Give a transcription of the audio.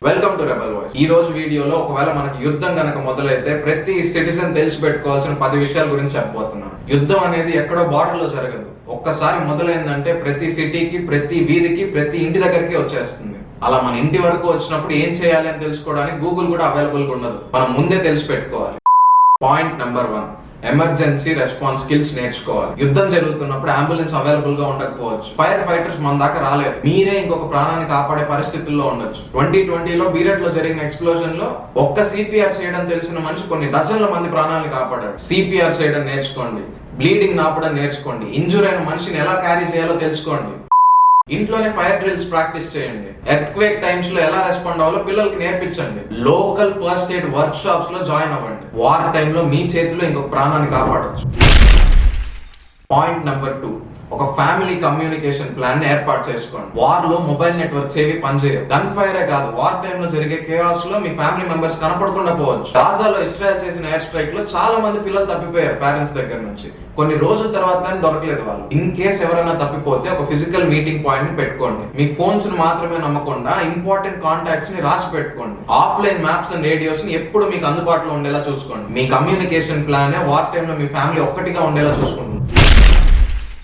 Welcome to rebel voice. ఈ రోజు వీడియోలో ఒకవేళ మనకి యుద్ధం గనక మొదలైతే ప్రతి సిటిజన్ తెలిసి పెట్టుకోవాల్సిన 10 విషయాల గురించి చెప్పబోతున్నాను. యుద్ధం అనేది ఎక్కడో బార్డర్ లో జరగదు. ఒక్కసారి మొదలైందంటే ప్రతి సిటీకి, ప్రతి వీధికి, ప్రతి ఇంటి దగ్గరికి వచ్చేస్తుంది. అలా మన ఇంటి వరకు వచ్చినప్పుడు ఏం చేయాలి అని తెలుసుకోవడానికి గూగుల్ కూడా అవైలబుల్ గా ఉండదు. మనం ముందే తెలిసి పెట్టుకోవాలి. Point number 1, emergency response skills నేర్చుకోవాలి. యుద్ధం జరుగుతున్నప్పుడు అంబులెన్స్ అవైలబుల్ గా ఉండకపోవచ్చు, ఫైర్ ఫైటర్స్ మన దాకా రాలేరు, మీరే ఇంకొక ప్రాణాన్ని కాపాడే పరిస్థితుల్లో ఉండొచ్చు. 2020లో బీరట్ లో జరిగిన ఎక్స్ప్లోజన్ లో ఒక్క సిపిఆర్ చేయడం తెలిసిన మనిషి కొన్ని డజన్ల మంది ప్రాణాలను కాపాడాడు. సిపిఆర్ చేయడం నేర్చుకోండి, బ్లీడింగ్ నాపడం నేర్చుకోండి, ఇంజూర్ అయిన మనిషిని ఎలా క్యారీ చేయాలో తెలుసుకోండి. ఇంట్లోనే ఫైర్ డ్రిల్స్ ప్రాక్టీస్ చేయండి. ఎర్త్క్వేక్ టైమ్స్ లో ఎలా రెస్పాండ్ అవ్వాలో పిల్లలకి నేర్పించండి. Local first aid work shops లో జాయిన్ అవ్వండి. వార్ టైంలో మీ చేతిలో ఇంకొక ప్రాణాన్ని కాపాడొచ్చు. పాయింట్ నెంబర్ 2, ఒక ఫ్యామిలీ కమ్యూనికేషన్ ప్లాన్ ని ఏర్పాటు చేసుకోండి. వార్ లో మొబైల్ నెట్వర్క్స్ ఏవి పనిచేయవు. గన్ ఫైరే కాదు, వార్ టైమ్ లో జరిగే కేయాస్ లో మీ ఫ్యామిలీ మెంబర్స్ కనపడకుండా పోవచ్చు. గాజాలో ఇస్రాయల్ చేసిన ఎయిర్ స్ట్రైక్ లో చాలా మంది పిల్లలు తప్పిపోయారు పేరెంట్స్ దగ్గర నుంచి. కొన్ని రోజుల తర్వాత కానీ దొరకలేదు వాళ్ళు. ఇన్ కేస్ ఎవరైనా తప్పిపోతే ఒక ఫిజికల్ మీటింగ్ పాయింట్ ని పెట్టుకోండి. మీ ఫోన్స్ ని మాత్రమే నమ్మకుండా ఇంపార్టెంట్ కాంటాక్ట్స్ ని రాసి పెట్టుకోండి. ఆఫ్లైన్ మ్యాప్స్ అండ్ రేడియోస్ ని ఎప్పుడు మీకు అందుబాటులో ఉండేలా చూసుకోండి. మీ కమ్యూనికేషన్ ప్లాన్ వార్ టైమ్ లో మీ ఫ్యామిలీ ఒక్కటిగా ఉండేలా చూసుకోండి.